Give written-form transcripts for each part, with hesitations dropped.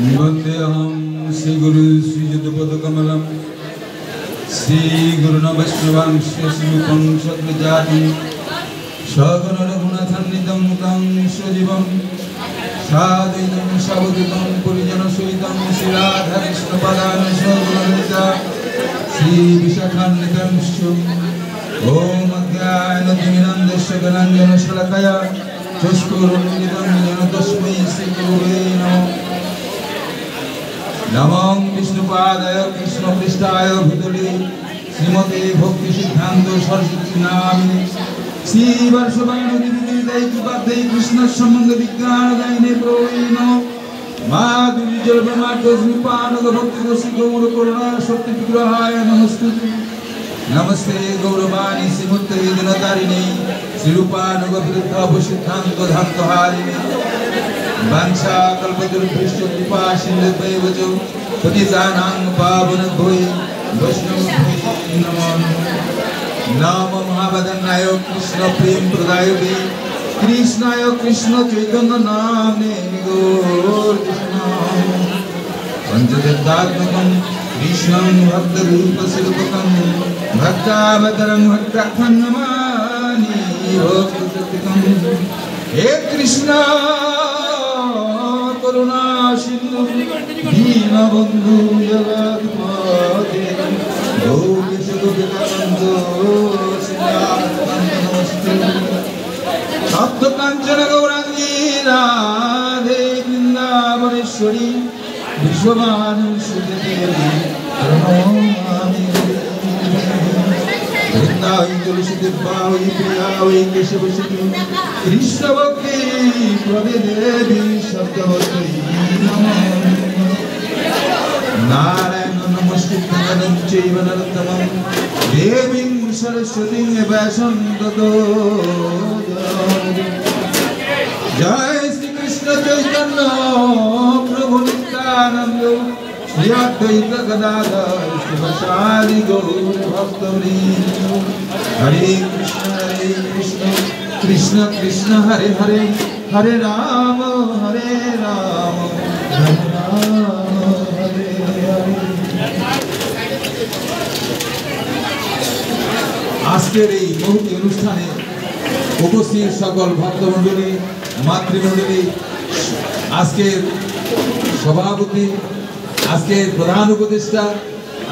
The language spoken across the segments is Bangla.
वंदेहम श्री गुरु श्री युद्धपदकमलम श्री गुरुन वैष्णवांश श्रीरूपं सद्विजातं सगण रघुनाथान्वितं तं सजीवं साद्वैतं सावधूतं परिजनसहितं श्री राधा कृष्ण पदान सगुणललिता श्री विशाखान्वितं ओम अज्ञानतिमिरन्धस्य गणाञ्जनशलाकया चक्षुरुन्मिलितं येन तस्मै श्री गुरुवे नमः। नमो विष्णुपादाय कृष्णपृष्ठाय भूतले श्रीमते भक्ति सिद्धांत सरस्वती नामिने श्री वर्षवाणुदिविदिताय कृपायै कृष्ण संबंध विज्ञानदायिने प्रभवे नमः। माधुरी जलप्रमाद श्रीपाद भक्ति रस गौर करुणा शक्ति विग्रहाय नमस्ते। नमस्ते गौरवाणी श्रीमते दिनतारिणे श्रीरूपानुगविरुद्ध सिद्धांत धान्तहारिणे वांछा कल्पतरुभ्यश्च कृपा सिन्धुभ्यैव च पतितानां पावनेभ्यो वैष्णवेभ्यो नमो नमः। महावदनाय कृष्ण प्रेम प्रदायके कृष्णाय कृष्ण चैतन्य नाम्ने गौरकृष्णाय पंचदत्तात्मकं कृष्णं भक्तरूपस्वरूपकं भक्तावतारं भक्ताख्यं नमामि भक्तजगतं। हे कृष्ण करुणा सिंधु दीनबंधु जगत्पते गौरीश गोपिकानंद नमस्ते। सप्त कांचन गौरांगी राधे वृंदावनेश्वरी विश्वभानुसुते प्रणमामि। वृंदावन तुलसी दिव्यावै प्रियावै केशवसुते कृष्ण भक्ति प्रभे देवी शब्दवती नारायण नमस्कृत्य नरं चैव नरोत्तमं देवीं सरस्वतीं व्यासं ततो जय श्री कृष्ण चैतन्य प्रभु नित्यानंद श्री अद्वैत गदाधर शिवसादि गौर भक्तवृंद। हरे कृष्ण कृष्ण कृष्ण हरे हरे हरे राम हरे राम हरे हरे। আজকের এই মহতি অনুষ্ঠানে উপস্থিত সকল ভক্তমণ্ডলী মাতৃমণ্ডলী আজকের সভাপতি আজকের প্রধান উপদেষ্টা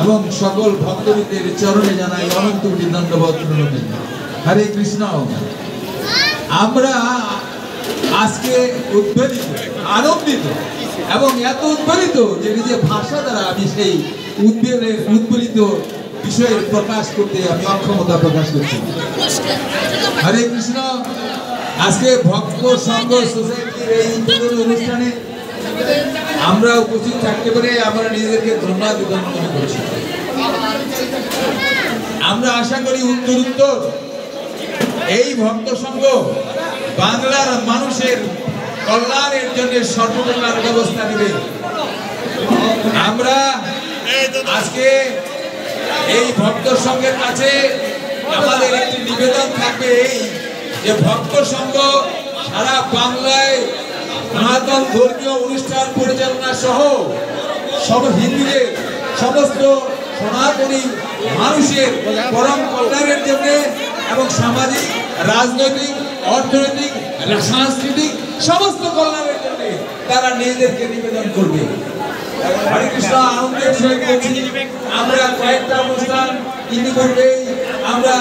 এবং সকল ভক্তবৃন্দের চরণে জানাই অনন্ত কোটি দণ্ডবত প্রণতি। হরে কৃষ্ণ। আমরা আজকে উদ্বেলিত আনন্দিত এবং এত উদ্বেলিত যে নিজের ভাষা দ্বারা আমি সেই উদ্বেলিত বিষয়ের প্রকাশ করতে আমি অক্ষমতা প্রকাশ করছি। হরে কৃষ্ণ। আজকে ভক্ত সংঘ সোসাইটির এই অনুষ্ঠানে আমরা উপস্থিত থাকতে পেরে আমরা নিজেদেরকে ধন্যবাদ মনে করছি। আমরা আশা করি উত্তরোত্তর এই ভক্ত সংঘ বাংলার মানুষের কল্যাণের জন্য সর্বকল্যাণ ব্যবস্থা নেবে। আমরা আজকে এই ভক্ত সংঘের কাছে আমাদের একটি নিবেদন থাকবে এই যে ভক্ত সংঘ সারা বাংলায় সনাতন ধর্মীয় অনুষ্ঠান পরিচালনা সহ সব হিন্দুদের সমস্ত সনাতনী মানুষের পরম কল্যাণের জন্য এবং সামাজিক রাজনৈতিক অর্থনৈতিক সাংস্কৃতিক সমস্ত কল্যাণের জন্য তারা নিজেদেরকে নিবেদন করবে। হরে কৃষ্ণ। আনন্দের সহিত বলছি আমরা কয়েকটা অনুষ্ঠান ইতিপূর্বে আমরা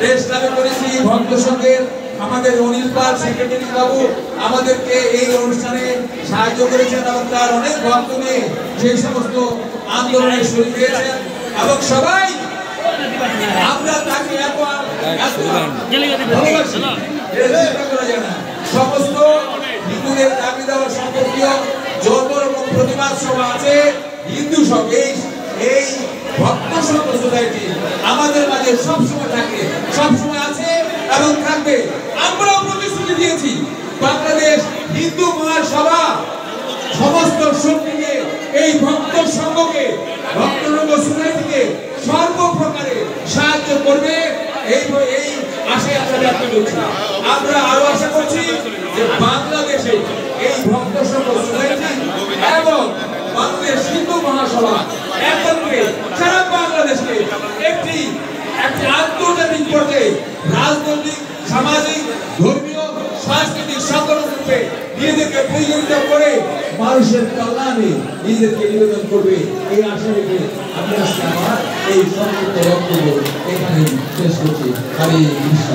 দেশ লাভে করেছি ভক্ত সংঘের আমাদের অনিল পাল সেক্রেটারি বাবু আমাদেরকে এই অনুষ্ঠানে সাহায্য করেছেন এবং তার অনেক ভক্ত নিয়ে সেই সমস্ত আন্দোলনে শরীর হয়েছেন এবং সবাই আমরা তাকে সমস্ত হিন্দুদের দাবি দেওয়া সম্পর্কীয় যত রকম প্রতিবাদ সভা আছে হিন্দু সংঘ এই ভক্ত সংঘ সোসাইটি আমাদের মাঝে সবসময় থাকে সবসময় আছে এবং থাকবে। আমরাও প্রতিশ্রুতি দিয়েছি বাংলাদেশ হিন্দু মহাসভা সমস্ত শক্তিকে এই ভক্ত সংঘকে ভক্ত সংঘ সোসাইটিকে সর্বপ্রকারে সাহায্য করবে এই আশায় আমরা ব্যক্ত করছি। আমরা আরো আশা করছি যে বাংলাদেশে এই ভক্ত সংঘ সোসাইটি এবং বাংলাদেশ হিন্দু মহাসভা একত্রে সারা বাংলাদেশকে একটি আন্তর্জাতিক পর্যায়ে রাজনৈতিক, সামাজিক, ধর্মীয়, সাংস্কৃতিক সংগঠন রূপে নিজেদেরকে পরিগণিত করে মানুষের কল্যাণে নিজেদেরকে নিবেদন করবে এই আশা রেখে আমি আজকে আমার এই সংক্ষিপ্ত বক্তব্য এখানে শেষ করছি। হরে কৃষ্ণ।